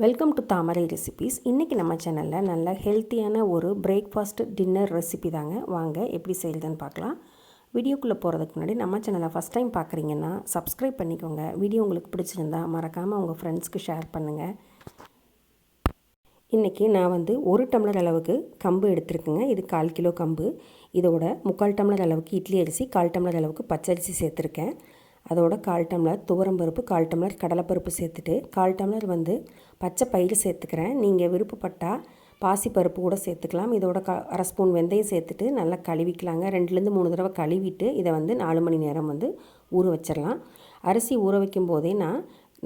Welcome to Thamarai recipes. இன்றைக்கி நம்ம சேனலில் நல்ல ஹெல்த்தியான ஒரு பிரேக்ஃபாஸ்ட் டின்னர் ரெசிபி தாங்க. வாங்க எப்படி செய்யுதுன்னு பார்க்கலாம். வீடியோக்குள்ளே போகிறதுக்கு முன்னாடி நம்ம சேனலை ஃபஸ்ட் டைம் பார்க்குறீங்கன்னா சப்ஸ்கிரைப் பண்ணிக்கோங்க. வீடியோ உங்களுக்கு பிடிச்சிருந்தா மறக்காமல் உங்கள் ஃப்ரெண்ட்ஸ்க்கு ஷேர் பண்ணுங்கள். இன்றைக்கி நான் ஒரு டம்ளர் அளவுக்கு கம்பு எடுத்துருக்குங்க. இது 1/4 கிலோ கம்பு. இதோட 3/4 டம்ளர் அளவுக்கு இட்லி அரிசி, 1/4 டம்ளர் அளவுக்கு பச்சரிசி சேர்த்துருக்கேன். அதோட 1/4 டம்ளர் துவரம்பருப்பு, 1/4 டம்ளர் கடலைப்பருப்பு சேர்த்துட்டு 1/4 டம்ளர் பச்சை பயிறு சேர்த்துக்கிறேன். நீங்கள் விருப்பப்பட்டால் பாசிப்பருப்பு கூட சேர்த்துக்கலாம். இதோட அரை ஸ்பூன் வெந்தயம் சேர்த்துட்டு நல்லா கழுவிக்கலாங்க. 2லேருந்து 3 தடவை கழுவிட்டு இதை 4 மணி நேரம் ஊற வச்சிடலாம். அரிசி ஊற வைக்கும் போதே நான்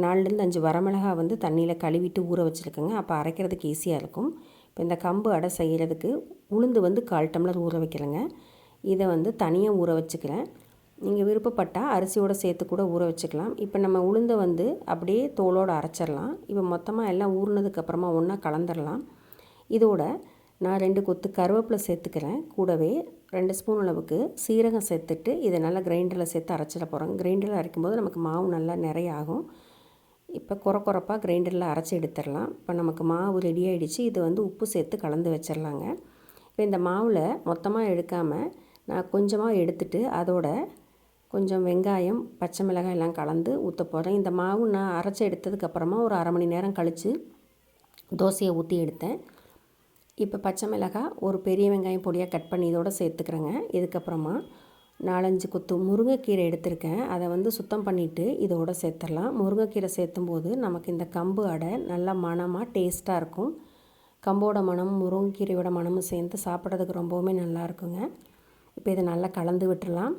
4லேருந்து 5 வரமிளகா தண்ணியில் கழுவிட்டு ஊற வச்சுருக்கேங்க. அப்போ அரைக்கிறதுக்கு ஈஸியாக இருக்கும். இப்போ இந்த கம்பு அடை செய்கிறதுக்கு உளுந்து 1/4 டம்ளர் ஊற வைக்கிறேங்க. இதை தனியாக ஊற வச்சுக்கிறேன். நீங்கள் விருப்பப்பட்டால் அரிசியோடு சேர்த்து கூட ஊற வச்சுக்கலாம். இப்போ நம்ம உளுந்தை அப்படியே தோலோடு அரைச்சிடலாம். இப்போ மொத்தமாக எல்லாம் ஊறினதுக்கப்புறமா ஒன்றா கலந்துடலாம். இதோட நான் 2 கொத்து கருவேப்பிலை சேர்த்துக்கிறேன். கூடவே 2 ஸ்பூன் அளவுக்கு சீரகம் சேர்த்துட்டு இதை நல்லா கிரைண்டரில் சேர்த்து அரைச்சிட போகிறோம். கிரைண்டரில் அரைக்கும்போது நமக்கு மாவு நல்லா நிறைய ஆகும். இப்போ குறப்பாக கிரைண்டரில் அரைச்சி எடுத்துடலாம். இப்போ நமக்கு மாவு ரெடி ஆகிடுச்சு. இது உப்பு சேர்த்து கலந்து வச்சிடலாங்க. இப்போ இந்த மாவில் மொத்தமாக எடுக்காமல் நான் கொஞ்சமாக எடுத்துட்டு அதோட கொஞ்சம் வெங்காயம், பச்சை மிளகாய் எல்லாம் கலந்து ஊற்ற போகிறேன். இந்த மாவு நான் அரைச்சி எடுத்ததுக்கப்புறமா ஒரு அரை மணி நேரம் கழித்து தோசையை ஊற்றி எடுத்தேன். இப்போ பச்சை மிளகாய், ஒரு பெரிய வெங்காயம் பொடியாக கட் பண்ணி இதோடு சேர்த்துக்கிறேங்க. இதுக்கப்புறமா 4-5 கொத்து முருங்கைக்கீரை எடுத்திருக்கேன். அதை சுத்தம் பண்ணிவிட்டு இதோடு சேர்த்துடலாம். முருங்கைக்கீரை சேர்த்தும்போது நமக்கு இந்த கம்பு அடை நல்லா மணமாக டேஸ்ட்டாக இருக்கும். கம்போட மனம் முருங்கைக்கீரையோட மனமும் சேர்ந்து சாப்பிட்றதுக்கு ரொம்பவுமே நல்லாயிருக்குங்க. இப்போ இதை நல்லா கலந்து விட்டுடலாம்.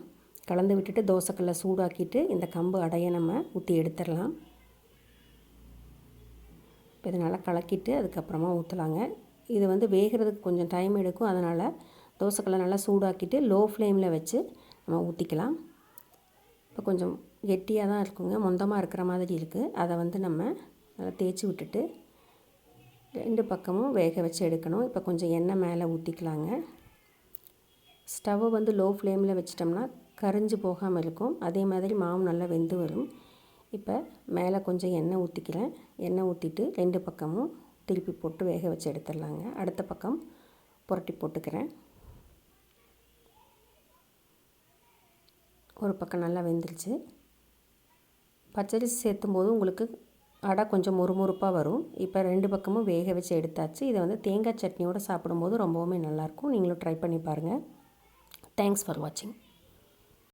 கலந்து விட்டுட்டு தோசைக்கல்லை சூடாக்கிட்டு இந்த கம்பு அடையை நம்ம ஊற்றி எடுத்துடலாம். இப்போ இதை நல்லா கலக்கிட்டு அதுக்கப்புறமா ஊற்றலாங்க. இது வேகிறதுக்கு கொஞ்சம் டைம் எடுக்கும். அதனால் தோசைக்கல்லை நல்லா சூடாக்கிட்டு லோ ஃப்ளேமில் வச்சு நம்ம ஊற்றிக்கலாம். இப்போ கொஞ்சம் கெட்டியாக தான் இருக்குங்க, மொந்தமாக இருக்கிற மாதிரி இருக்குது. அதை நம்ம நல்லா தேய்ச்சி விட்டுட்டு 2 பக்கமும் வேக வச்சு எடுக்கணும். இப்போ கொஞ்சம் எண்ணெய் மேலே ஊற்றிக்கலாங்க. ஸ்டவ்வை லோ ஃப்ளேமில் வச்சிட்டோம்னா கரிஞ்சு போகாமல் இருக்கும். அதே மாதிரி மாவு நல்லா வெந்து வரும். இப்போ மேலே கொஞ்சம் எண்ணெய் ஊற்றிக்கிறேன். எண்ணெய் ஊற்றிட்டு 2 பக்கமும் திருப்பி போட்டு வேக வச்சு எடுத்துடலாங்க. அடுத்த பக்கம் புரட்டி போட்டுக்கிறேன். ஒரு பக்கம் நல்லா வெந்துருச்சு. பச்சரிசி சேர்த்தும் போது உங்களுக்கு அடை கொஞ்சம் முறுமுறுப்பாக வரும். இப்போ 2 பக்கமும் வேக வச்சு எடுத்தாச்சு. இதை தேங்காய் சட்னியோடு சாப்பிடும்போது ரொம்பவுமே நல்லாயிருக்கும். நீங்களும் ட்ரை பண்ணி பாருங்கள். தேங்க்ஸ் ஃபார் வாட்சிங்.